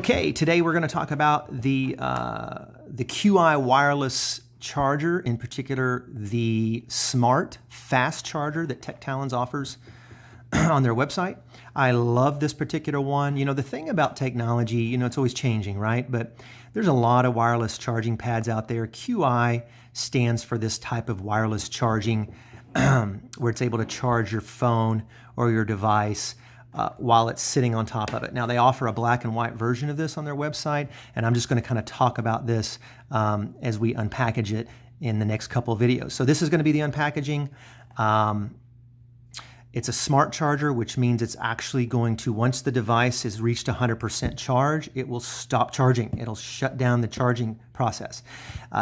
Okay, today we're going to talk about the QI wireless charger, in particular the smart fast charger that Tech Talons offers on their website. I love this particular one. You know, the thing about technology, you know, it's always changing, right? But there's a lot of wireless charging pads out there. QI stands for this type of wireless charging where it's able to charge your phone or your device while it's sitting on top of it. Now, they offer a black and white version of this on their website, and I'm just going to kind of talk about this as we unpackage it in the next couple of videos. So this is going to be the unpackaging. It's a smart charger, which means it's actually going to, once the device has reached 100% charge, it will stop charging. It'll shut down the charging process.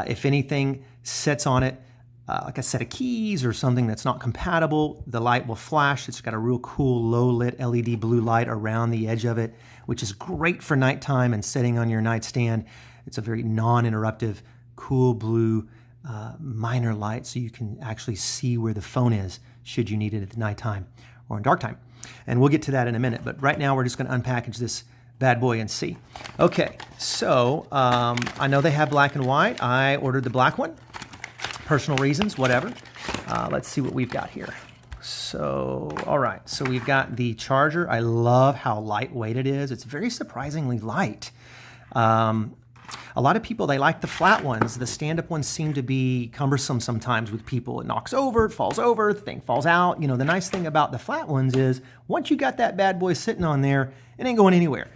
If anything sets on it, like a set of keys or something that's not compatible, the light will flash. It's got a real cool low lit LED blue light around the edge of it, which is great for nighttime and setting on your nightstand. It's a very non-interruptive, cool blue minor light, so you can actually see where the phone is should you need it at nighttime or in dark time. And we'll get to that in a minute, but right now we're just going to unpackage this bad boy and see. Okay, so I know they have black and white. I ordered the black one. Personal reasons, whatever. Let's see what we've got here. So, all right, so we've got the charger. I love how lightweight it is. It's very surprisingly light. A lot of people, they like the flat ones. The stand-up ones seem to be cumbersome sometimes with people. It knocks over, it falls over, the thing falls out. You know, the nice thing about the flat ones is once you got that bad boy sitting on there, it ain't going anywhere.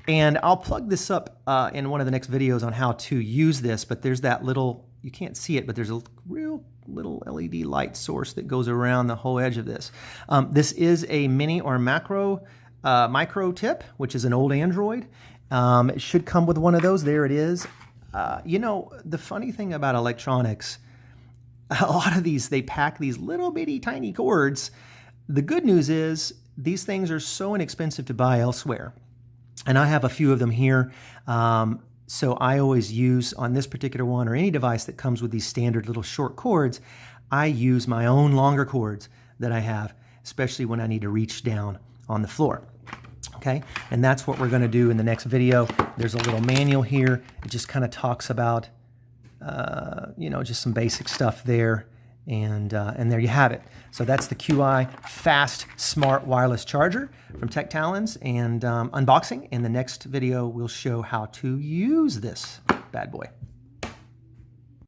And I'll plug this up in one of the next videos on how to use this, but there's that little, you can't see it, but there's a real little LED light source that goes around the whole edge of this. This is a mini or macro micro tip, which is an old Android. It should come with one of those. There it is. You know, the funny thing about electronics, a lot of these, they pack these little bitty tiny cords. The good news is these things are so inexpensive to buy elsewhere. And I have a few of them here. So I always use, on this particular one or any device that comes with these standard little short cords, I use my own longer cords that I have, especially when I need to reach down on the floor. Okay, and that's what we're going to do in the next video. There's a little manual here. It just kind of talks about, you know, just some basic stuff there. And there you have it. So that's the QI Fast Smart Wireless Charger from Tech Talons, and unboxing. In the next video, we'll show how to use this bad boy.